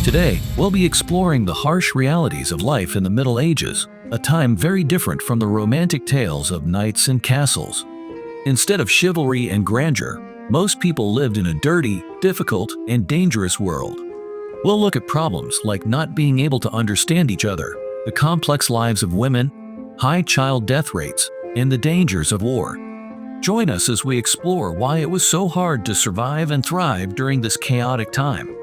Today, we'll be exploring the harsh realities of life in the Middle Ages, a time very different from the romantic tales of knights and castles. Instead of chivalry and grandeur, most people lived in a dirty, difficult, and dangerous world. We'll look at problems like not being able to understand each other, the complex lives of women, high child death rates, and the dangers of war. Join us as we explore why it was so hard to survive and thrive during this chaotic time.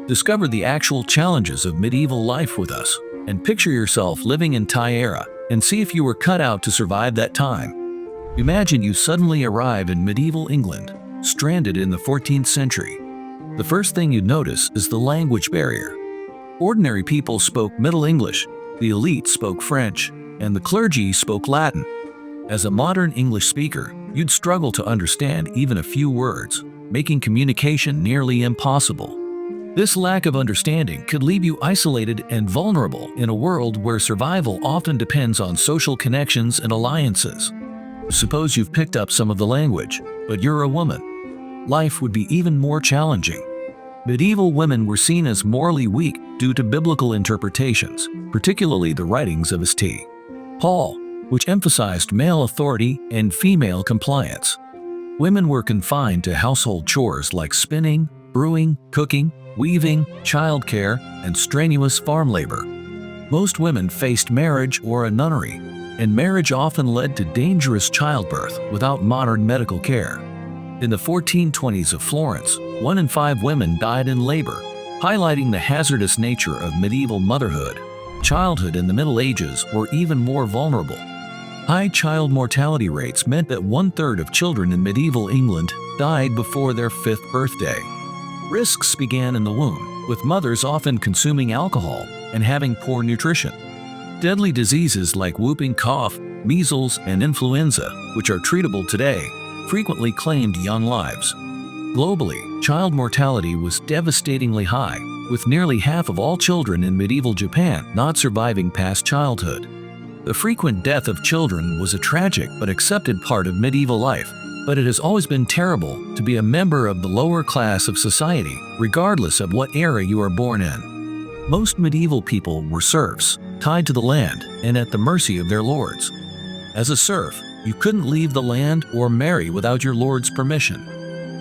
Discover the actual challenges of medieval life with us, and picture yourself living in Thai era and see if you were cut out to survive that time. Imagine you suddenly arrive in medieval England, stranded in the 14th century. The first thing you'd notice is the language barrier. Ordinary people spoke Middle English, the elite spoke French, and the clergy spoke Latin. As a modern English speaker, you'd struggle to understand even a few words, making communication nearly impossible. This lack of understanding could leave you isolated and vulnerable in a world where survival often depends on social connections and alliances. Suppose you've picked up some of the language, but you're a woman. Life would be even more challenging. Medieval women were seen as morally weak due to biblical interpretations, particularly the writings of St. Paul, which emphasized male authority and female compliance. Women were confined to household chores like spinning, brewing, cooking, weaving, childcare, and strenuous farm labor. Most women faced marriage or a nunnery, and marriage often led to dangerous childbirth without modern medical care. In the 1420s of Florence, 1 in 5 women died in labor, highlighting the hazardous nature of medieval motherhood. Childhood in the Middle Ages were even more vulnerable. High child mortality rates meant that 1/3 of children in medieval England died before their 5th birthday. Risks began in the womb, with mothers often consuming alcohol and having poor nutrition. Deadly diseases like whooping cough, measles, and influenza, which are treatable today, frequently claimed young lives. Globally, child mortality was devastatingly high, with nearly half of all children in medieval Japan not surviving past childhood. The frequent death of children was a tragic but accepted part of medieval life, but it has always been terrible to be a member of the lower class of society, regardless of what era you are born in. Most medieval people were serfs, tied to the land and at the mercy of their lords. As a serf, you couldn't leave the land or marry without your lord's permission.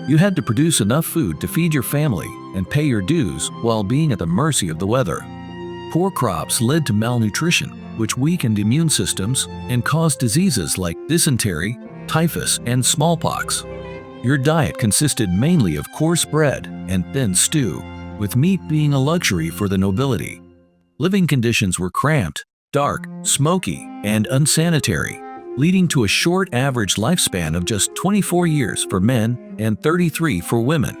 You had to produce enough food to feed your family and pay your dues while being at the mercy of the weather. Poor crops led to malnutrition, which weakened immune systems and caused diseases like dysentery, typhus, and smallpox. Your diet consisted mainly of coarse bread and thin stew, with meat being a luxury for the nobility. Living conditions were cramped, dark, smoky, and unsanitary, leading to a short average lifespan of just 24 years for men and 33 for women.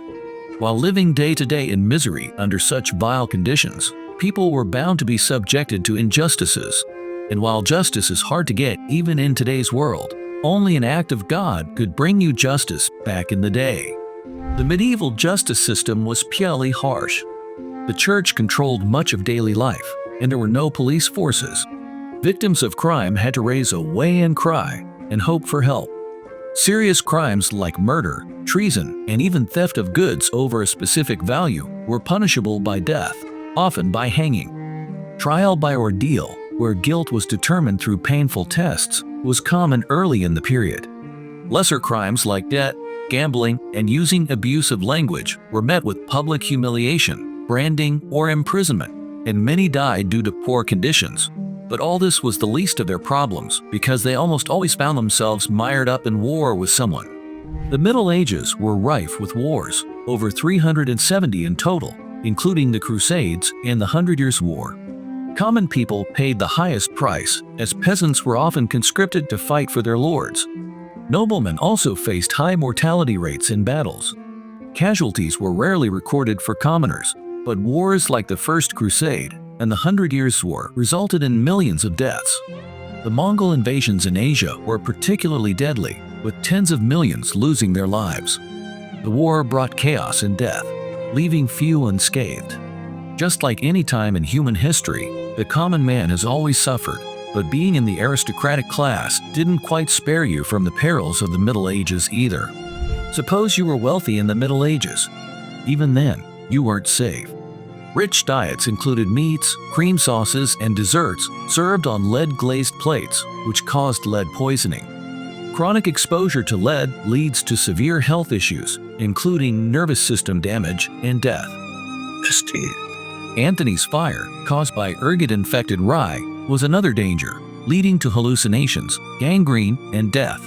While living day-to-day in misery under such vile conditions, people were bound to be subjected to injustices. And while justice is hard to get even in today's world, only an act of God could bring you justice back in the day. The medieval justice system was purely harsh. The church controlled much of daily life, and there were no police forces. Victims of crime had to raise a wail and cry and hope for help. Serious crimes like murder, treason, and even theft of goods over a specific value were punishable by death, often by hanging. Trial by ordeal, where guilt was determined through painful tests, was common early in the period. Lesser crimes like debt, gambling, and using abusive language were met with public humiliation, branding, or imprisonment, and many died due to poor conditions. But all this was the least of their problems because they almost always found themselves mired up in war with someone. The Middle Ages were rife with wars, over 370 in total, including the Crusades and the 100 Years' War. Common people paid the highest price, as peasants were often conscripted to fight for their lords. Noblemen also faced high mortality rates in battles. Casualties were rarely recorded for commoners, but wars like the First Crusade and the 100 Years' War resulted in millions of deaths. The Mongol invasions in Asia were particularly deadly, with tens of millions losing their lives. The war brought chaos and death, leaving few unscathed. Just like any time in human history, the common man has always suffered, but being in the aristocratic class didn't quite spare you from the perils of the Middle Ages either. Suppose you were wealthy in the Middle Ages. Even then, you weren't safe. Rich diets included meats, cream sauces, and desserts served on lead-glazed plates, which caused lead poisoning. Chronic exposure to lead leads to severe health issues, including nervous system damage and death. Anthony's fire, caused by ergot-infected rye, was another danger, leading to hallucinations, gangrene, and death.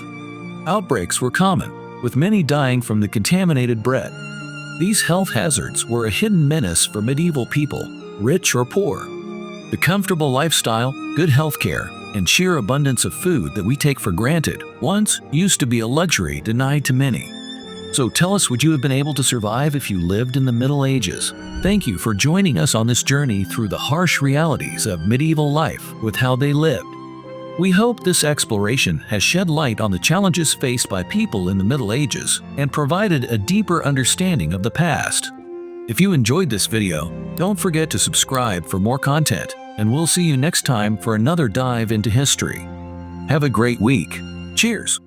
Outbreaks were common, with many dying from the contaminated bread. These health hazards were a hidden menace for medieval people, rich or poor. The comfortable lifestyle, good health care, and sheer abundance of food that we take for granted once used to be a luxury denied to many. So tell us, would you have been able to survive if you lived in the Middle Ages? Thank you for joining us on this journey through the harsh realities of medieval life with how they lived. We hope this exploration has shed light on the challenges faced by people in the Middle Ages and provided a deeper understanding of the past. If you enjoyed this video, don't forget to subscribe for more content, and we'll see you next time for another dive into history. Have a great week. Cheers!